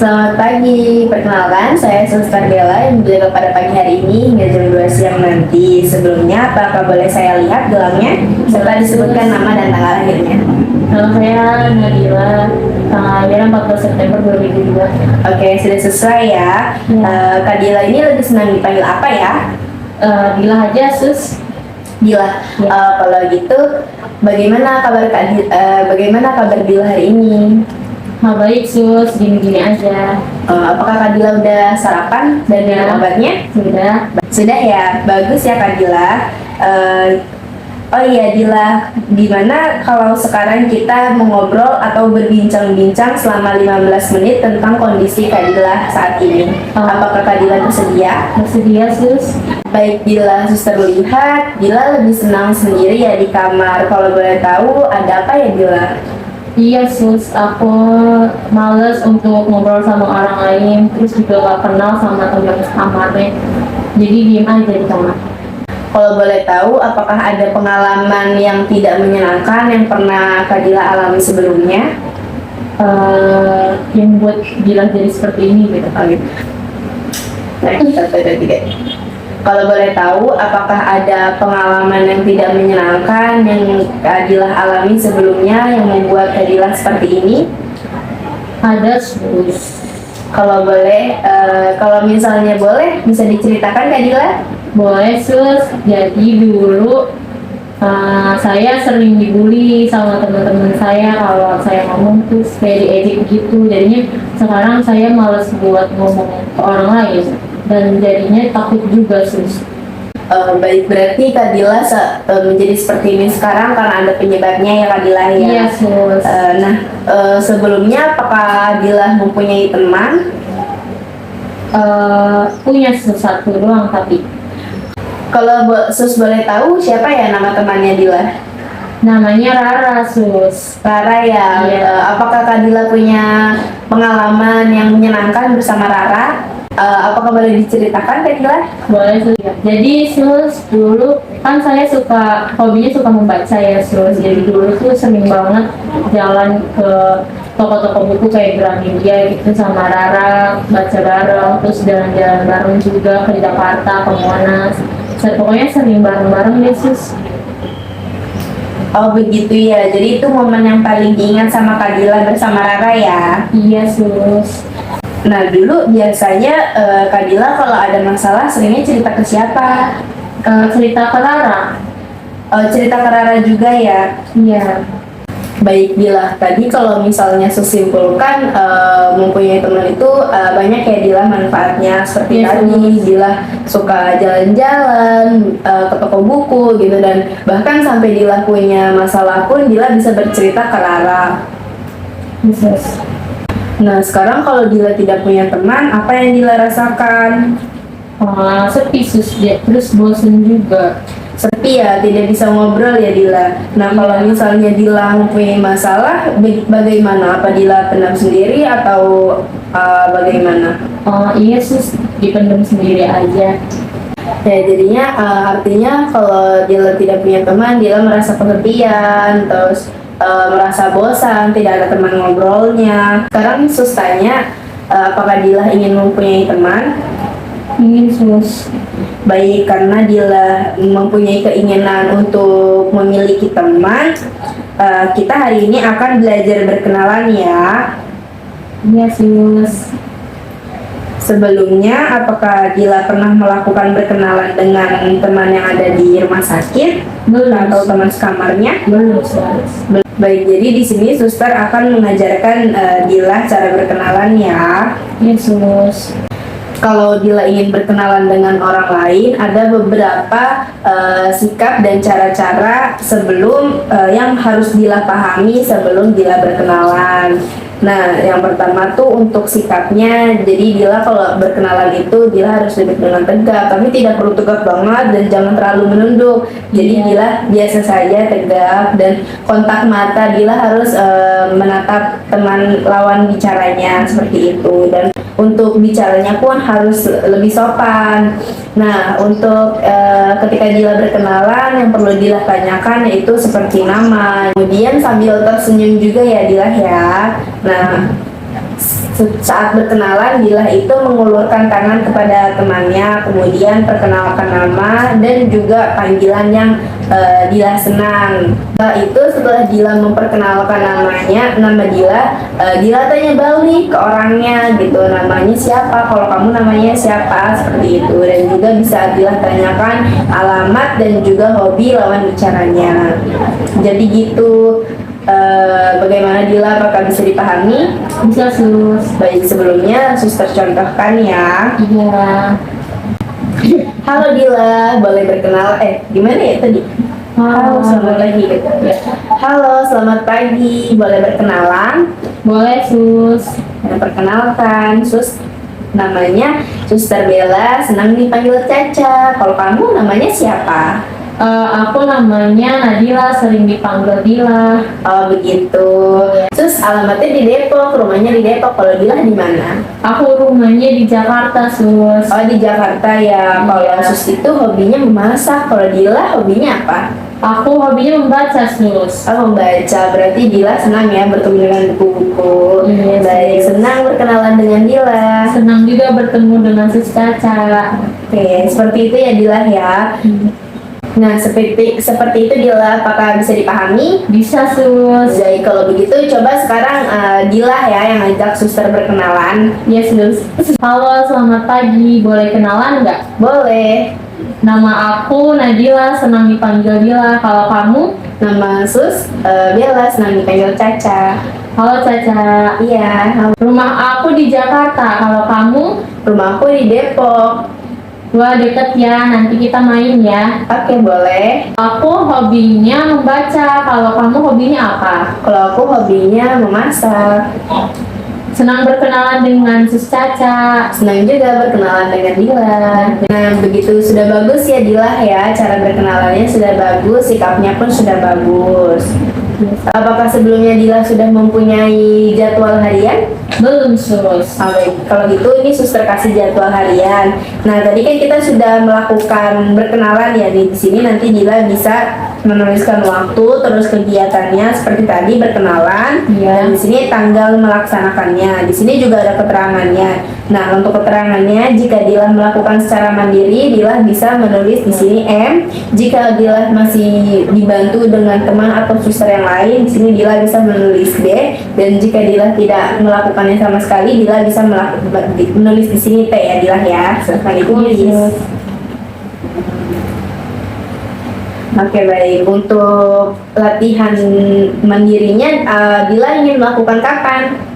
Selamat pagi, perkenalkan saya Suster Della yang menjaga pada pagi hari ini hingga jam 2 siang nanti. Sebelumnya, apakah boleh saya lihat gelangnya serta disebutkan nama dan tanggal lahirnya? Nama saya Nadila, tanggal lahir 14 September 2002. Oke, sudah sesuai ya. Kak Dila ini lebih senang dipanggil apa ya? Dila aja, Sus. Dila. Kalau gitu, bagaimana kabar Dila hari ini? Baik, Sus. Gini-gini aja. Apakah Kak Dila udah sarapan dan minum obatnya? Sudah. Sudah ya, bagus ya Kak Dila. Oh iya Dila, gimana kalau sekarang kita mengobrol atau berbincang-bincang selama 15 menit tentang kondisi Kak Dila saat ini? Apakah Kak Dila bersedia? Bersedia, Sus. Baik Dila, suster lihat, Dila lebih senang sendiri ya di kamar. Kalau boleh tahu, ada apa ya Dila? Iya, Sus. Aku males untuk ngobrol sama orang lain, terus juga gak kenal sama teman kamarnya. Jadi diem aja di kamar. Kalau boleh tahu, apakah ada pengalaman yang tidak menyenangkan yang pernah Kak Dila alami sebelumnya? Yang buat Dila jadi seperti ini gitu. Kalau boleh tahu, apakah ada pengalaman yang tidak menyenangkan yang Kak Dila alami sebelumnya yang membuat Kak Dila seperti ini? Ada, Sus. Kalau boleh, kalau misalnya boleh, bisa diceritakan Kak Dila? Boleh, Sus. Jadi dulu saya sering dibully sama teman-teman saya kalau saya ngomong tuh kayak diejek gitu. Jadinya sekarang saya malas buat ngomong ke orang lain dan jadinya takut juga, Sus. Baik, berarti Kak Dila menjadi seperti ini sekarang karena ada penyebabnya ya Kak Dila ya? Iya, Sus. Sebelumnya apakah Dila mempunyai teman? Punya satu doang tapi Kalau Sus boleh tahu siapa ya nama temannya Dila? namanya Rara, Sus. Rara ya. Iya. Apakah Kak Dila punya pengalaman yang menyenangkan bersama Rara? Apakah boleh diceritakan Kak Dila? Boleh, Sus. Jadi, Sus, dulu kan saya hobinya suka membaca ya, Sus. Jadi dulu tuh sering banget jalan ke toko-toko buku kayak Gramedia gitu sama Rara, baca bareng, terus jalan-jalan bareng juga ke Jakarta, ke Monas. Pokoknya sering bareng-bareng deh, Sus. Oh begitu ya, jadi itu momen yang paling diingat sama Kak Dila bersama Rara ya? Iya, Sus. Nah dulu biasanya Kak Dila kalau ada masalah seringnya cerita ke siapa? Cerita ke Rara. Cerita ke Rara juga ya? Iya. Baik Dila, tadi kalau misalnya sesimpulkan mempunyai teman itu banyak ya Dila manfaatnya. Seperti Yes, tadi Dila suka jalan-jalan ke toko buku gitu, dan bahkan sampai Dila punya masalah pun Dila bisa bercerita ke Rara. Yes. Nah sekarang kalau Dila tidak punya teman, apa yang Dila rasakan? Sepi, Sus. Terus bosen juga. Sepi ya, tidak bisa ngobrol ya Dila. Nah kalau misalnya Dila mempunyai masalah, bagaimana? Apa Dila pendam sendiri atau bagaimana? Iya, Sus. Dipendam sendiri aja. Ya jadinya artinya kalau Dila tidak punya teman, Dila merasa kesepian, terus merasa bosan, tidak ada teman ngobrolnya. Sekarang Sus tanya, apakah Dila ingin mempunyai teman? Ingin, Sus. Baik, karena Dila mempunyai keinginan untuk memiliki teman, kita hari ini akan belajar berkenalan ya. Iya, Sus. Sebelumnya, apakah Dila pernah melakukan berkenalan dengan teman yang ada di rumah sakit? Belum. Atau teman sekamarnya? Belum, Sus. Baik, jadi di sini suster akan mengajarkan Dila cara berkenalan ya. Iya, Sus. Kalau Dila ingin berkenalan dengan orang lain, ada beberapa sikap dan cara-cara sebelum yang harus Dila pahami sebelum Dila berkenalan. Nah, yang pertama tuh untuk sikapnya. Jadi Dila kalau berkenalan itu Dila harus duduk dengan tegak, tapi tidak perlu tegak banget dan jangan terlalu menunduk. Jadi Dila biasa saja tegak, dan kontak mata Dila harus menatap teman lawan bicaranya seperti itu. Dan untuk bicaranya pun harus lebih sopan. Nah, untuk ketika Dila berkenalan, yang perlu Dila tanyakan yaitu seperti nama. Kemudian sambil tersenyum juga ya Dila ya. Nah, Saat berkenalan, Dilah itu mengulurkan tangan kepada temannya, kemudian perkenalkan nama dan juga panggilan yang Dilah senang. Setelah Dilah memperkenalkan namanya, nama Dilah, Dilah tanya balik ke orangnya gitu, namanya siapa, kalau kamu namanya siapa, seperti itu. Dan juga bisa Dilah tanyakan alamat dan juga hobi lawan bicaranya. Jadi gitu. Bagaimana Dila, apakah bisa dipahami? Bisa sus. Baik, sebelumnya suster contohkan ya. Iya. Halo Dila, boleh berkenal? Gimana ya tadi? Halo, selamat pagi. Halo, selamat pagi. Boleh berkenalan? Boleh sus. Perkenalkan, Sus. Namanya Suster Bella, senang dipanggil Caca. Kalau kamu namanya siapa? Aku namanya Nadila, sering dipanggil Dila. Oh begitu. Sus, alamatnya di Depok, rumahnya di Depok. Kalau Dila di mana? Aku rumahnya di Jakarta sus. Oh di Jakarta ya. Kalau Iya. Sus itu hobinya memasak. Kalau Dila hobinya apa? Aku hobinya membaca sus. Oh membaca. Berarti Dila senang ya bertemu dengan buku-buku. Iya, Baik, sus. senang berkenalan dengan Dila. Senang juga bertemu dengan sus Caca. Oke, seperti itu ya Dila ya. Nah, seperti itu Dila, apakah bisa dipahami? Bisa sus. Jadi kalau begitu coba sekarang Dila ya yang ngajak suster berkenalan. Yes sus. Halo, selamat pagi. Boleh kenalan nggak? Boleh. Nama aku Nadila, senang dipanggil Dila. Kalau kamu? Nama Sus Bella, senang dipanggil Caca. Halo Caca. Iya, Rumah aku di Jakarta. Kalau kamu? rumahku di Depok. Wah, deket ya. Nanti kita main ya. Oke, boleh. Aku hobinya membaca. Kalau kamu hobinya apa? Kalau aku hobinya memasak. Senang berkenalan dengan sus Caca. Senang juga berkenalan dengan Dila. Nah, begitu sudah bagus ya Dila ya. Cara berkenalannya sudah bagus, sikapnya pun sudah bagus. Apakah sebelumnya Dila sudah mempunyai jadwal harian? Belum sus. Baik, kalau gitu ini suster kasih jadwal harian. Nah, tadi kan kita sudah melakukan berkenalan ya di sini, nanti Dila bisa menuliskan waktu terus kegiatannya seperti tadi berkenalan. Iya. Dan di sini tanggal melaksanakannya. Di sini juga ada keterangannya. Nah, untuk keterangannya jika Dila melakukan secara mandiri, Dila bisa menulis di sini M. Jika Dila masih dibantu dengan teman atau suster yang lain, di sini Dila bisa menulis B. Dan jika Dila tidak melakukannya sama sekali, Dila bisa menulis di sini T ya Dila ya. Silahkan ditulis. Oke baik, untuk latihan mandirinya Dila ingin melakukan kapan?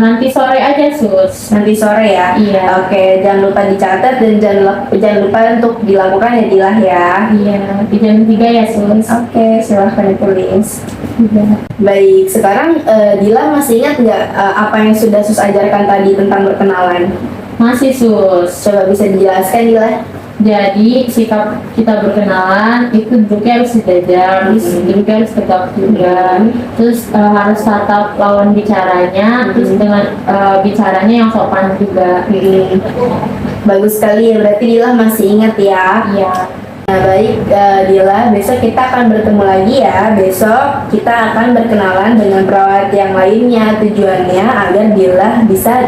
Nanti sore aja sus. Nanti sore ya? Iya. Oke, jangan lupa dicatat dan jangan lupa untuk dilakukan ya Dila ya. Iya, di jam 3 ya sus. Oke, silahkan ditulis. Iya. Baik, sekarang Dila masih ingat nggak apa yang sudah Sus ajarkan tadi tentang berkenalan? Masih sus. Coba bisa dijelaskan Dila? Jadi sikap kita berkenalan itu duduknya harus sejajar, terus duduknya harus tegak juga, terus harus tatap lawan bicaranya, terus dengan bicaranya yang sopan juga. Bagus sekali ya, berarti Dila masih ingat ya. Iya. Nah baik Dila, besok kita akan bertemu lagi ya. Besok kita akan berkenalan dengan perawat yang lainnya. Tujuannya agar Dila bisa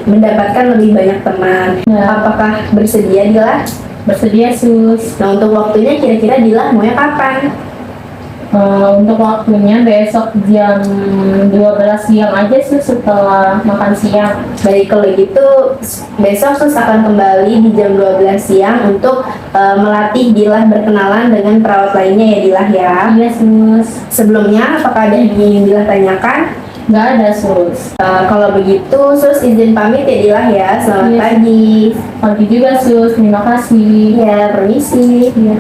mendapatkan lebih banyak teman. Ya. Apakah bersedia Dila? Bersedia sus. Nah untuk waktunya kira-kira Dila maunya kapan? Untuk waktunya besok jam 12 siang aja sus, setelah makan siang. Baik kalau gitu besok Sus akan kembali di jam 12 siang untuk melatih Dila berkenalan dengan perawat lainnya ya Dila ya. Iya sus. Sebelumnya apakah ada yang ingin Dila tanyakan? Nggak ada sus. Kalau begitu Sus izin pamit ya Dila ya. Selamat Iya. pagi. Pagi juga sus, terima kasih. Ya permisi. Iya.